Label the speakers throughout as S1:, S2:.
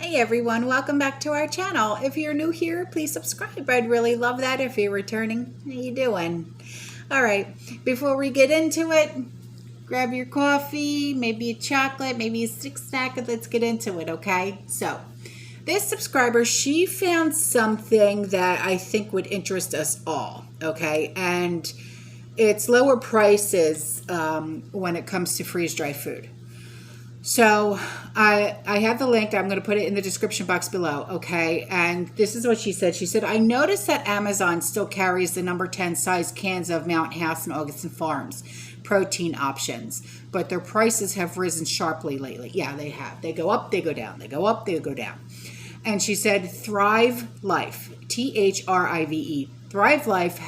S1: Hey everyone, welcome back to our channel. If you're new here, please subscribe. I'd really love that. If you're returning, how you doing? All right, before we get into it, grab your coffee, maybe a chocolate, maybe a snack, and let's get into it, okay? So, this subscriber, she found something that I think would interest us all, okay? And it's lower prices when it comes to freeze-dry food. So I have the link. I'm going to put it in the description box below, okay? And this is what she said. She said, I noticed that Amazon still carries the number 10 size cans of Mountain House and Augason Farms protein options, but their prices have risen sharply lately. Yeah, they have. They go up, they go down. They go up, they go down. And she said, Thrive Life, THRIVE. Thrive Life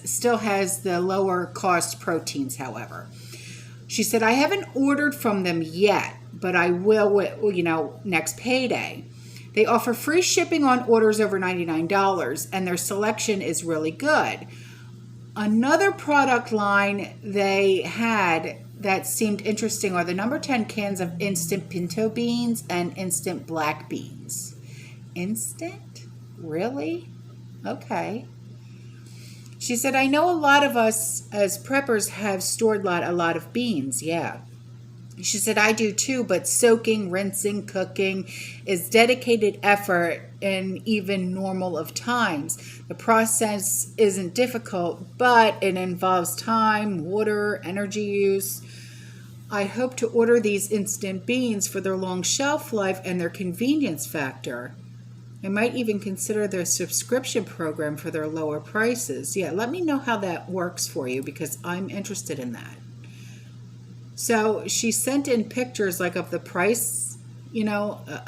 S1: still has the lower cost proteins, however. She said, I haven't ordered from them yet, but I will, next payday. They offer free shipping on orders over $99, and their selection is really good. Another product line they had that seemed interesting are the number 10 cans of instant pinto beans and instant black beans. Instant? Really? Okay. She said, I know a lot of us as preppers have stored a lot of beans. Yeah. She said, I do too, but soaking, rinsing, cooking is dedicated effort and even normal of times. The process isn't difficult, but it involves time, water, energy use. I hope to order these instant beans for their long shelf life and their convenience factor. I might even consider their subscription program for their lower prices. Yeah, let me know how that works for you because I'm interested in that. So she sent in pictures of the price,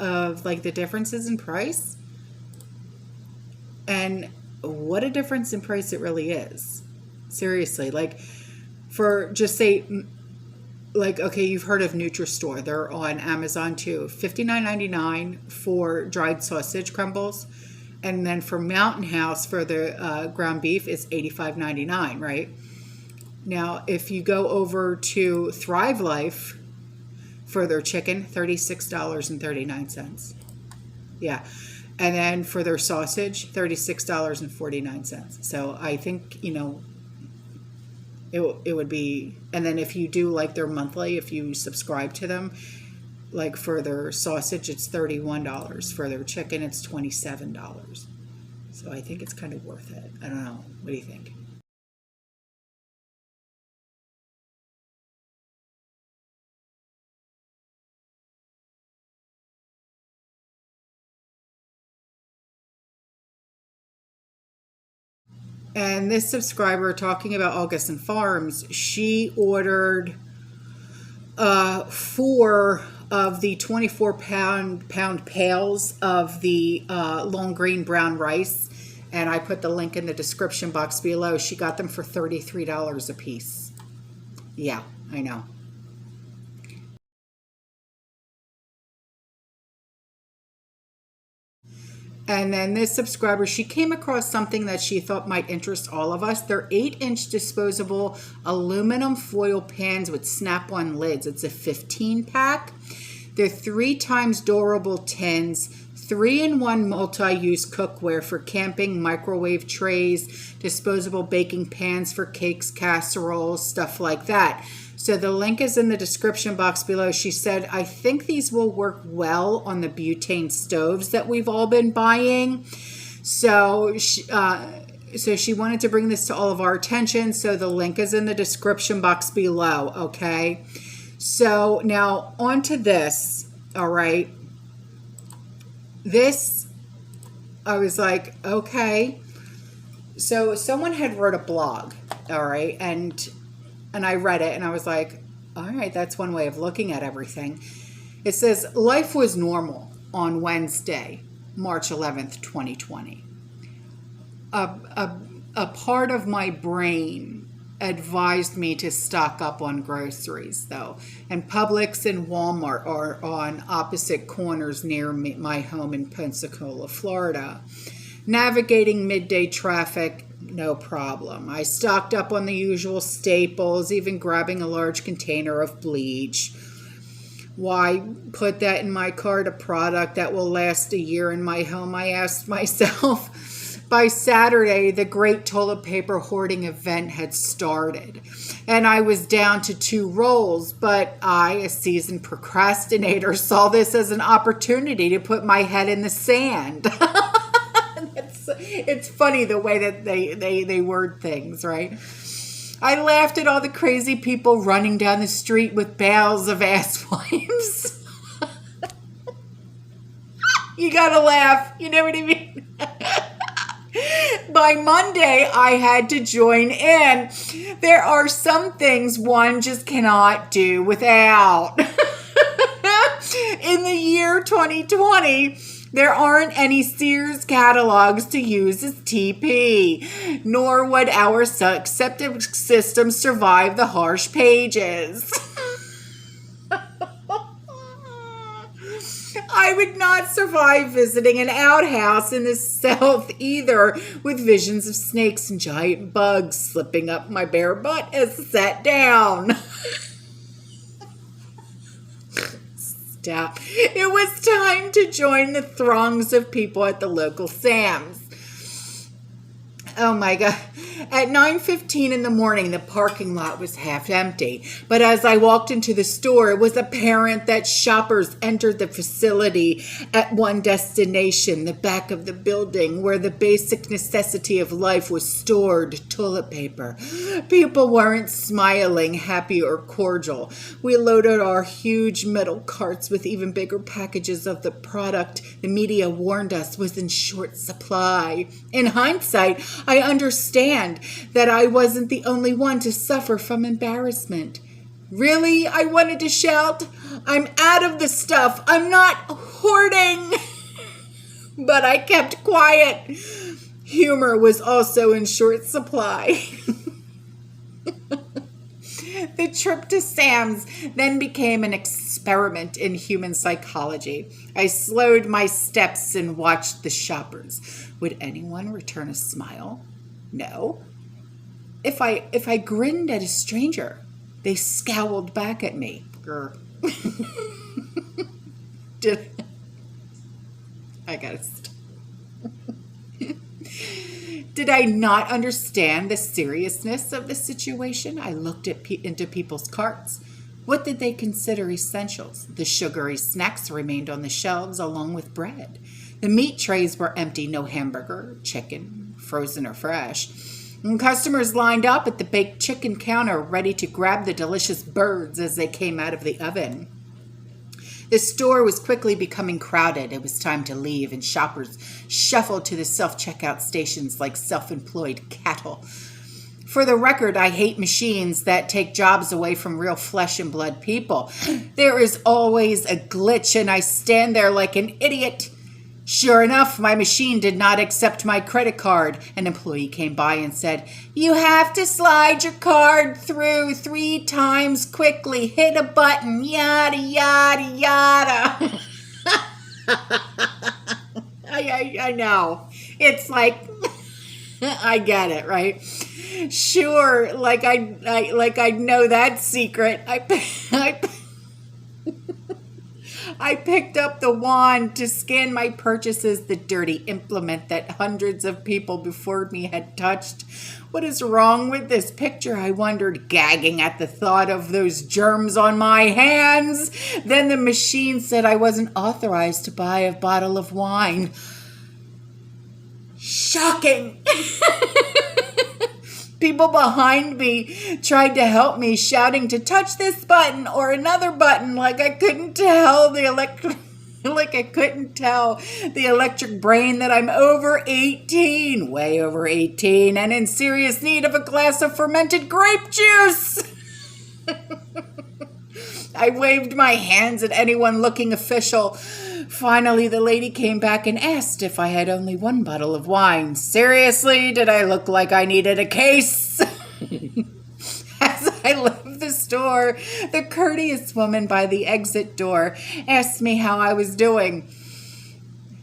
S1: of the differences in price. And what a difference in price it really is. Seriously, for just say, okay, you've heard of Nutristore. They're on Amazon too. $59.99 for dried sausage crumbles. And then for Mountain House for the ground beef, it's $85.99, right? Now, if you go over to Thrive Life for their chicken, $36.39. Yeah. And then for their sausage, $36.49. So I think, it would be, and then if you do their monthly, if you subscribe to them, for their sausage, it's $31. For their chicken, it's $27. So I think it's kind of worth it. I don't know. What do you think? And this subscriber, talking about Augason Farms, she ordered 4 of the 24-pound pails of the long green brown rice. And I put the link in the description box below. She got them for $33 a piece. Yeah, I know. And then this subscriber, she came across something that she thought might interest all of us. They're 8-inch disposable aluminum foil pans with snap-on lids. It's a 15-pack. They're 3 times durable tins, 3-in-1 multi-use cookware for camping, microwave trays, disposable baking pans for cakes, casseroles, stuff like that. So the link is in the description box below. She said, I think these will work well on the butane stoves that we've all been buying. So she wanted to bring this to all of our attention. So the link is in the description box below, okay? So now on to this, all right? This, I was like, okay. So someone had wrote a blog, all right? And I read it and I was like, all right, that's one way of looking at everything. It says, life was normal on Wednesday, March 11th, 2020. A part of my brain advised me to stock up on groceries, though. And Publix and Walmart are on opposite corners near my home in Pensacola, Florida. Navigating midday traffic, no problem. I stocked up on the usual staples, even grabbing a large container of bleach. Why put that in my cart, a product that will last a year in my home? I asked myself. By Saturday, the great toilet paper hoarding event had started, and I was down to 2 rolls, but I, a seasoned procrastinator, saw this as an opportunity to put my head in the sand. It's funny the way that they word things, right? I laughed at all the crazy people running down the street with bales of ass wipes. You gotta laugh, you know what I mean? By Monday, I had to join in. There are some things one just cannot do without. In the year 2020, there aren't any Sears catalogs to use as TP, nor would our septic system survive the harsh pages. I would not survive visiting an outhouse in the South either, with visions of snakes and giant bugs slipping up my bare butt as I sat down. Stop. It was time to join the throngs of people at the local Sam's. Oh my God. At 9:15 in the morning, the parking lot was half empty. But as I walked into the store, it was apparent that shoppers entered the facility at one destination, the back of the building, where the basic necessity of life was stored, toilet paper. People weren't smiling, happy, or cordial. We loaded our huge metal carts with even bigger packages of the product the media warned us was in short supply. In hindsight, I understand that I wasn't the only one to suffer from embarrassment. Really? I wanted to shout. I'm out of the stuff. I'm not hoarding. But I kept quiet. Humor was also in short supply. The trip to Sam's then became an experiment in human psychology. I slowed my steps and watched the shoppers. Would anyone return a smile? No. If I grinned at a stranger, they scowled back at me. I gotta stop. Did I not understand the seriousness of the situation? I looked into people's carts. What did they consider essentials? The sugary snacks remained on the shelves along with bread. The meat trays were empty, no hamburger, chicken, frozen or fresh. And customers lined up at the baked chicken counter ready to grab the delicious birds as they came out of the oven. The store was quickly becoming crowded. It was time to leave, and shoppers shuffled to the self-checkout stations like self-employed cattle. For the record, I hate machines that take jobs away from real flesh and blood people. There is always a glitch, and I stand there like an idiot. Sure enough, my machine did not accept my credit card. An employee came by and said, "You have to slide your card through 3 times quickly. Hit a button, yada, yada, yada." I know. It's like, I get it, right? Sure, like I know that secret. I picked up the wand to scan my purchases, the dirty implement that hundreds of people before me had touched. What is wrong with this picture? I wondered, gagging at the thought of those germs on my hands. Then the machine said I wasn't authorized to buy a bottle of wine. Shocking! People behind me tried to help me, shouting to touch this button or another button, like I couldn't tell the electric brain that I'm over 18, way over 18, and in serious need of a glass of fermented grape juice. I waved my hands at anyone looking official. Finally, the lady came back and asked if I had only 1 bottle of wine. Seriously, did I look like I needed a case? As I left the store, the courteous woman by the exit door asked me how I was doing.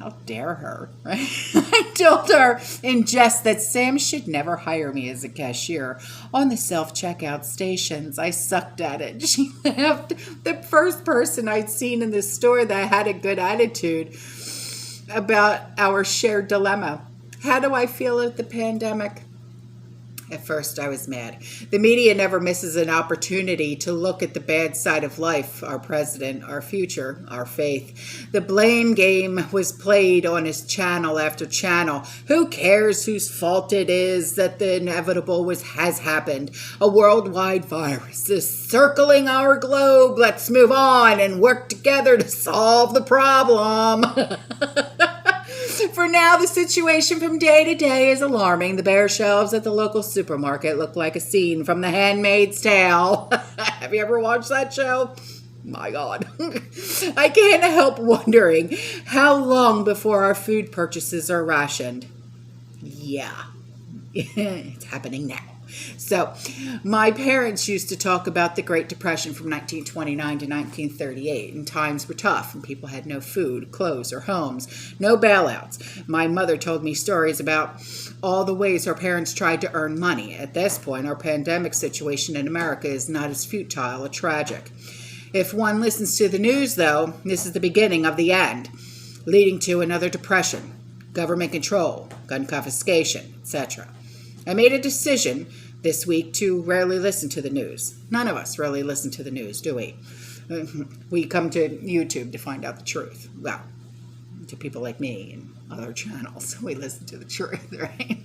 S1: How dare her, right? I told her in jest that Sam should never hire me as a cashier on the self-checkout stations. I sucked at it. She laughed. The first person I'd seen in the store that had a good attitude about our shared dilemma. How do I feel at the pandemic? At first, I was mad. The media never misses an opportunity to look at the bad side of life, our president, our future, our faith. The blame game was played on his channel after channel. Who cares whose fault it is that the inevitable has happened? A worldwide virus is circling our globe. Let's move on and work together to solve the problem. For now, the situation from day to day is alarming. The bare shelves at the local supermarket look like a scene from The Handmaid's Tale. Have you ever watched that show? My God. I can't help wondering how long before our food purchases are rationed. Yeah, it's happening now. So, my parents used to talk about the Great Depression from 1929 to 1938, and times were tough, and people had no food, clothes, or homes, no bailouts. My mother told me stories about all the ways our parents tried to earn money. At this point, our pandemic situation in America is not as futile or tragic. If one listens to the news, though, this is the beginning of the end, leading to another depression, government control, gun confiscation, etc. I made a decision this week to rarely listen to the news. None of us really listen to the news, do we? We come to YouTube to find out the truth. Well, to people like me and other channels, we listen to the truth, right?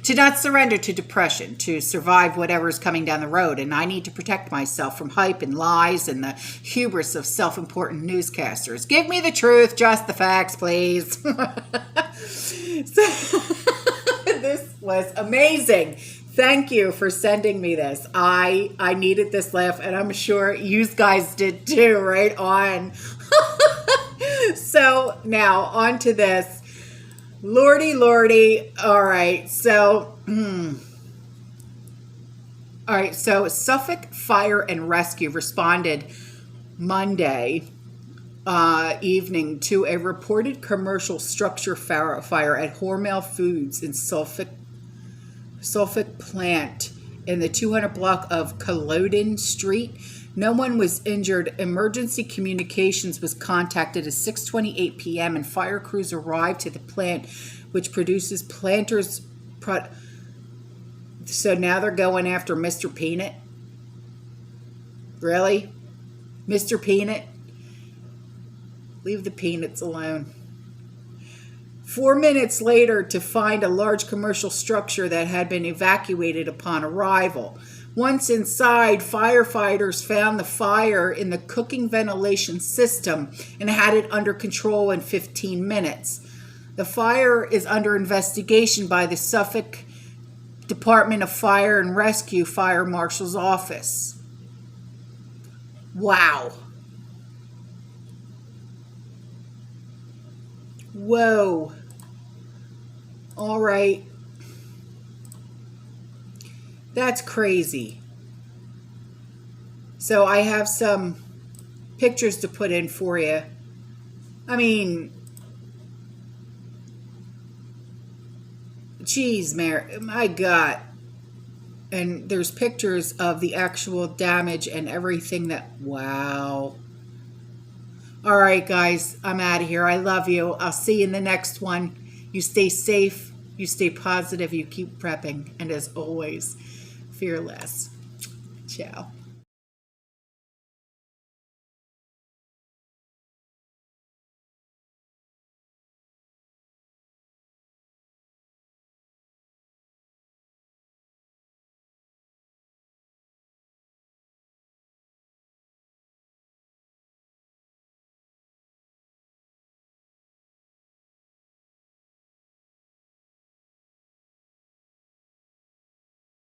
S1: To not surrender to depression, to survive whatever is coming down the road. And I need to protect myself from hype and lies and the hubris of self-important newscasters. Give me the truth, just the facts, please. This was amazing. Thank you for sending me this. I needed this laugh, and I'm sure you guys did too, right on. So now on to this. Lordy. All right. So, Suffolk Fire and Rescue responded Monday evening to a reported commercial structure fire at Hormel Foods in Suffolk plant in the 200 block of Culloden Street. No one was injured. Emergency communications was contacted at 6:28 p.m. and fire crews arrived to the plant, which produces Planters product. So now they're going after Mr. Peanut? Really? Mr. Peanut? Leave the peanuts alone. 4 minutes later, to find a large commercial structure that had been evacuated upon arrival. Once inside, firefighters found the fire in the cooking ventilation system and had it under control in 15 minutes. The fire is under investigation by the Suffolk Department of Fire and Rescue Fire Marshal's Office. Wow. Whoa. All right. That's crazy. So I have some pictures to put in for you. I mean, geez, Mary, my God. And there's pictures of the actual damage and everything that, wow. All right, guys, I'm out of here. I love you. I'll see you in the next one. You stay safe. You stay positive. You keep prepping. And as always, fearless. Ciao.